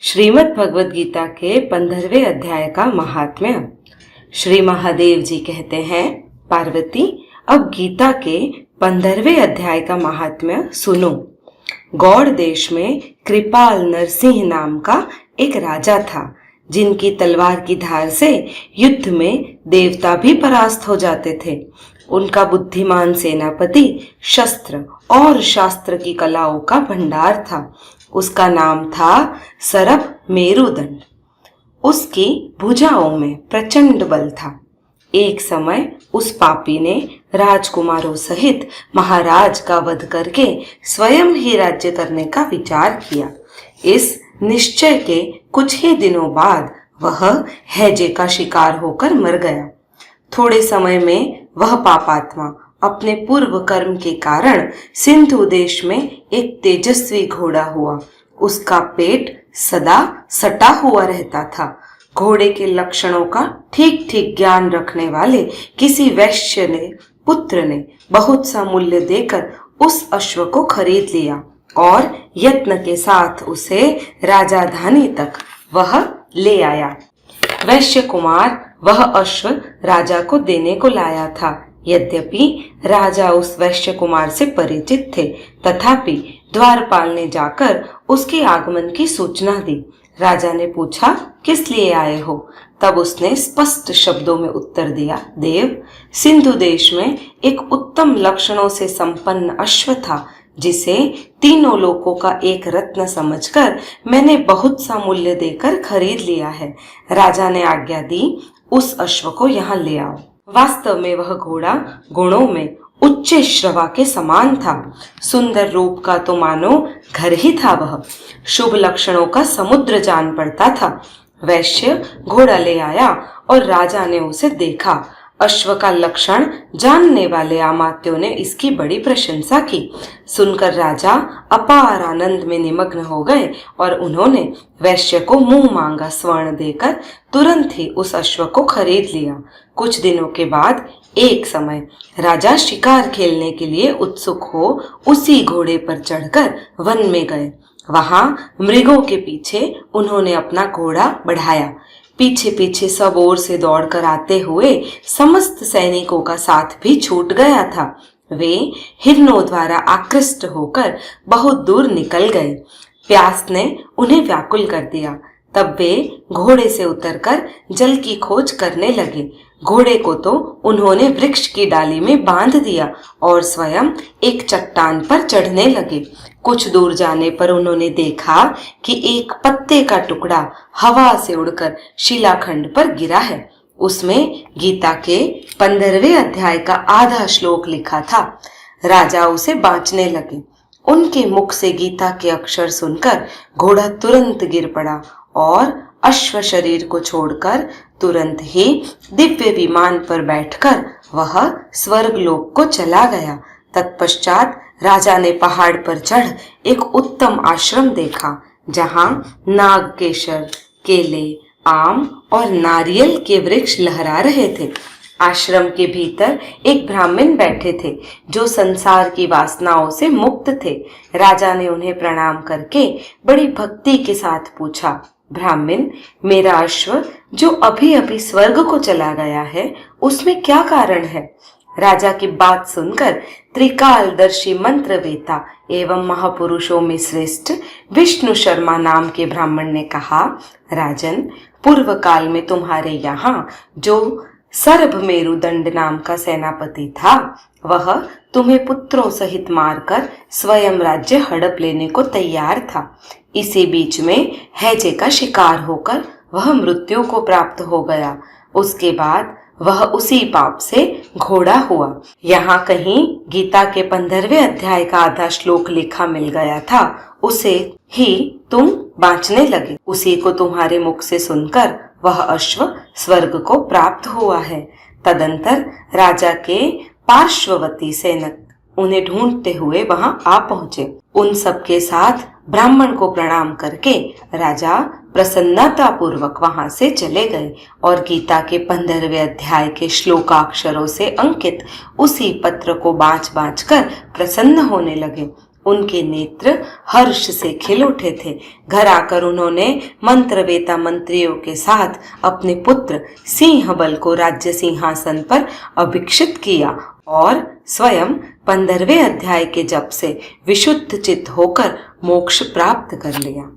श्रीमद् भगवद गीता के 15वें अध्याय का महात्म्य। श्री महादेव जी कहते हैं, पार्वती अब गीता के 15वें अध्याय का महात्म्य सुनो। गौड़ देश में कृपाल नरसिंह नाम का एक राजा था, जिनकी तलवार की धार से युद्ध में देवता भी परास्त हो जाते थे। उनका बुद्धिमान सेनापति शस्त्र और शास्त्र की कलाओं का भंडार था। उसका नाम था सरभ मेरुदंड। उसकी भुजाओं में प्रचंड बल था। एक समय उस पापी ने राजकुमारों सहित महाराज का वध करके स्वयं ही राज्य करने का विचार किया। इस निश्चय के कुछ ही दिनों बाद वह हैजे का शिकार होकर मर गया। थोड़े समय में वह पापात्मा अपने पूर्व कर्म के कारण सिंधु देश में एक तेजस्वी घोड़ा हुआ। उसका पेट सदा सटा हुआ रहता था। घोड़े के लक्षणों का ठीक ठीक ज्ञान रखने वाले किसी वैश्य ने पुत्र ने बहुत सा मूल्य देकर उस अश्व को खरीद लिया और यत्न के साथ उसे राजधानी तक वह ले आया। वैश्य कुमार वह अश्व राजा को देने को लाया था। यद्यपि राजा उस वैश्य कुमार से परिचित थे, तथापि द्वारपाल ने जाकर उसके आगमन की सूचना दी। राजा ने पूछा, किस लिए आए हो? तब उसने स्पष्ट शब्दों में उत्तर दिया, देव, सिंधु देश में एक उत्तम लक्षणों से संपन्न अश्व था, जिसे तीनों लोकों का एक रत्न समझकर मैंने बहुत सा मूल्य देकर खरीद लिया है। राजा ने आज्ञा दी, उस अश्व को यहाँ ले आओ। वास्तव में वह घोड़ा गुणों में उच्च श्रवा के समान था। सुंदर रूप का तो मानो घर ही था। वह शुभ लक्षणों का समुद्र जान पड़ता था। वैश्य घोड़ा ले आया और राजा ने उसे देखा। अश्व का लक्षण जानने वाले अमात्यों ने इसकी बड़ी प्रशंसा की। सुनकर राजा अपार आनंद में निमग्न हो गए और उन्होंने वैश्य को मुंह मांगा स्वर्ण देकर तुरंत ही उस अश्व को खरीद लिया। कुछ दिनों के बाद एक समय राजा शिकार खेलने के लिए उत्सुक हो उसी घोड़े पर चढ़कर वन में गए। वहां मृगों के पीछे उन्होंने अपना घोड़ा बढ़ाया। पीछे पीछे सब ओर से दौड़कर आते हुए समस्त सैनिकों का साथ भी छूट गया था। वे हिरणों द्वारा आकृष्ट होकर बहुत दूर निकल गए। प्यास ने उन्हें व्याकुल कर दिया। तब वे घोड़े से उतरकर जल की खोज करने लगे। घोड़े को तो उन्होंने वृक्ष की डाली में बांध दिया और स्वयं एक चट्टान पर चढ़ने लगे। कुछ दूर जाने पर उन्होंने देखा कि एक पत्ते का टुकड़ा हवा से उड़कर शिलाखंड पर गिरा है। उसमें गीता के 15वें अध्याय का आधा श्लोक लिखा था। राजा उसे बांचने लगे। उनके मुख से गीता के अक्षर सुनकर घोड़ा तुरंत गिर पड़ा और अश्व शरीर को छोड़कर तुरंत ही दिव्य विमान पर बैठकर वह स्वर्गलोक को चला गया। तत्पश्चात राजा ने पहाड़ पर चढ़ एक उत्तम आश्रम देखा, जहां नागकेशर, केले, आम और नारियल के वृक्ष लहरा रहे थे। आश्रम के भीतर एक ब्राह्मण बैठे थे, जो संसार की वासनाओं से मुक्त थे। राजा ने उन्हें प्रणाम करके बड़ी भक्ति के साथ पूछा, ब्राह्मण, मेरा अश्व जो अभी अभी स्वर्ग को चला गया है, उसमें क्या कारण है? राजा की बात सुनकर त्रिकालदर्शी मंत्रवेता एवं महापुरुषों में श्रेष्ठ विष्णु शर्मा नाम के ब्राह्मण ने कहा, राजन, पूर्व काल में तुम्हारे यहाँ जो सरभ मेरुदंड नाम का सेनापति था, वह तुम्हें पुत्रों सहित मारकर स्वयं राज्य हड़प लेने को तैयार था। इसी बीच में हैजे का शिकार होकर वह मृत्यु को प्राप्त हो गया। उसके बाद वह उसी पाप से घोड़ा हुआ। यहाँ कहीं गीता के 15वें अध्याय का आधा श्लोक लिखा मिल गया था। उसे ही तुम बांचने लगे। उसी को तुम्हारे मुख से सुनकर वह अश्व स्वर्ग को प्राप्त हुआ है। तदंतर राजा के पार्श्ववर्ती सैनिक उन्हें ढूंढते हुए वहां आ पहुंचे। उन सबके साथ ब्राह्मण को प्रणाम करके राजा प्रसन्नता पूर्वक वहां से चले गए और गीता के 15वें अध्याय के श्लोकाक्षरों से अंकित उसी पत्र को बाँच बाँच कर प्रसन्न होने लगे। उनके नेत्र हर्ष से खिल उठे थे। घर आकर उन्होंने मंत्रवेता मंत्रियों के साथ अपने पुत्र सिंहबल को राज्य सिंहासन पर अभिषिक्त किया और स्वयं 15वें अध्याय के जप से विशुद्ध चित्त होकर मोक्ष प्राप्त कर लिया।